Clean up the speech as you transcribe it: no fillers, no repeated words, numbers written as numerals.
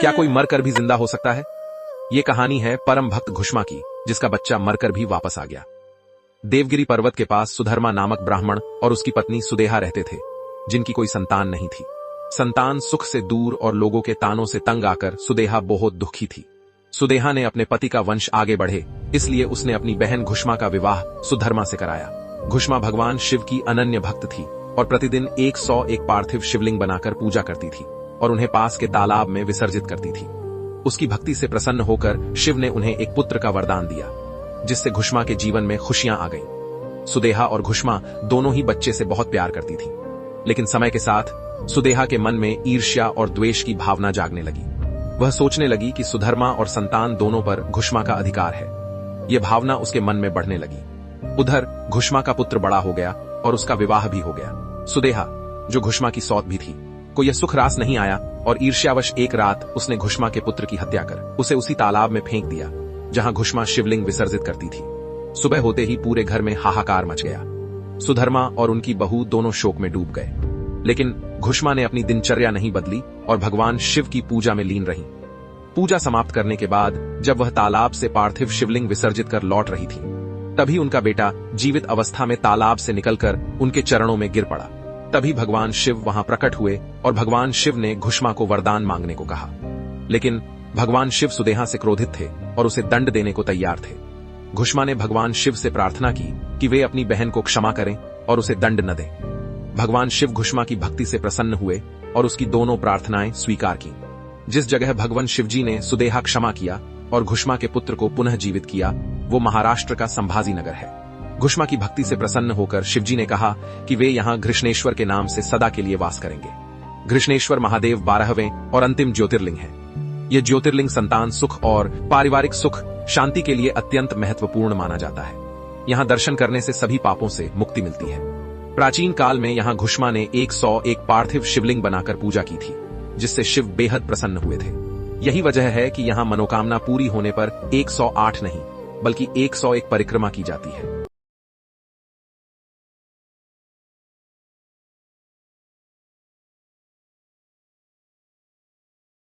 क्या कोई मरकर भी जिंदा हो सकता है? ये कहानी है परम भक्त घुष्मा की, जिसका बच्चा मरकर भी वापस आ गया। देवगिरी पर्वत के पास सुधर्मा नामक ब्राह्मण और उसकी पत्नी सुदेहा रहते थे, जिनकी कोई संतान नहीं थी। संतान सुख से दूर और लोगों के तानों से तंग आकर सुदेहा बहुत दुखी थी। सुदेहा ने अपने पति का वंश आगे बढ़े, इसलिए उसने अपनी बहन घुष्मा का विवाह सुधर्मा से कराया। घुष्मा भगवान शिव की अनन्य भक्त थी और प्रतिदिन 101 पार्थिव शिवलिंग बनाकर पूजा करती थी और उन्हें पास के तालाब में विसर्जित करती थी। उसकी भक्ति से प्रसन्न होकर शिव ने उन्हें एक पुत्र का वरदान दिया, जिससे घुष्मा के जीवन में खुशियां आ गईं। सुदेहा और घुष्मा दोनों ही बच्चे से बहुत प्यार करती थीं, लेकिन समय के साथ सुदेहा के मन में ईर्ष्या और द्वेष की भावना जागने लगी। वह सोचने लगी कि सुधर्मा और संतान दोनों पर घुष्मा का अधिकार है। यह भावना उसके मन में बढ़ने लगी। उधर घुष्मा का पुत्र बड़ा हो गया और उसका विवाह भी हो गया। सुदेहा, जो घुष्मा की सौत भी थी, को यह सुख रास नहीं आया और ईर्ष्यावश एक रात उसने घुष्मा के पुत्र की हत्या कर उसे उसी तालाब में फेंक दिया जहां घुष्मा शिवलिंग विसर्जित करती थी। सुबह होते ही पूरे घर में हाहाकार मच गया। सुधर्मा और उनकी बहू दोनों शोक में डूब गए, लेकिन घुष्मा ने अपनी दिनचर्या नहीं बदली और भगवान शिव की पूजा में लीन रही। पूजा समाप्त करने के बाद जब वह तालाब से पार्थिव शिवलिंग विसर्जित कर लौट रही थी, तभी उनका बेटा जीवित अवस्था में तालाब से निकलकर उनके चरणों में गिर पड़ा। तभी भगवान शिव वहां प्रकट हुए और भगवान शिव ने घुष्मा को वरदान मांगने को कहा, लेकिन भगवान शिव सुदेहा से क्रोधित थे और उसे दंड देने को तैयार थे। घुष्मा ने भगवान शिव से प्रार्थना की कि वे अपनी बहन को क्षमा करें और उसे दंड न दें। भगवान शिव घुष्मा की भक्ति से प्रसन्न हुए और उसकी दोनों प्रार्थनाएं स्वीकार की। जिस जगह भगवान शिवजी ने सुदेहा क्षमा किया और घुष्मा के पुत्र को पुनः जीवित किया, वो महाराष्ट्र का संभाजी नगर है। घुष्मा की भक्ति से प्रसन्न होकर शिवजी ने कहा कि वे यहां घृष्णेश्वर के नाम से सदा के लिए वास करेंगे। घृष्णेश्वर महादेव 12वें और अंतिम ज्योतिर्लिंग है। यह ज्योतिर्लिंग संतान सुख और पारिवारिक सुख शांति के लिए अत्यंत महत्वपूर्ण माना जाता है। यहां दर्शन करने से सभी पापों से मुक्ति मिलती है। प्राचीन काल में यहां घुष्मा ने 101 पार्थिव शिवलिंग बनाकर पूजा की थी, जिससे शिव बेहद प्रसन्न हुए थे। यही वजह है कि यहां मनोकामना पूरी होने पर 108 नहीं बल्कि 101 परिक्रमा की जाती है।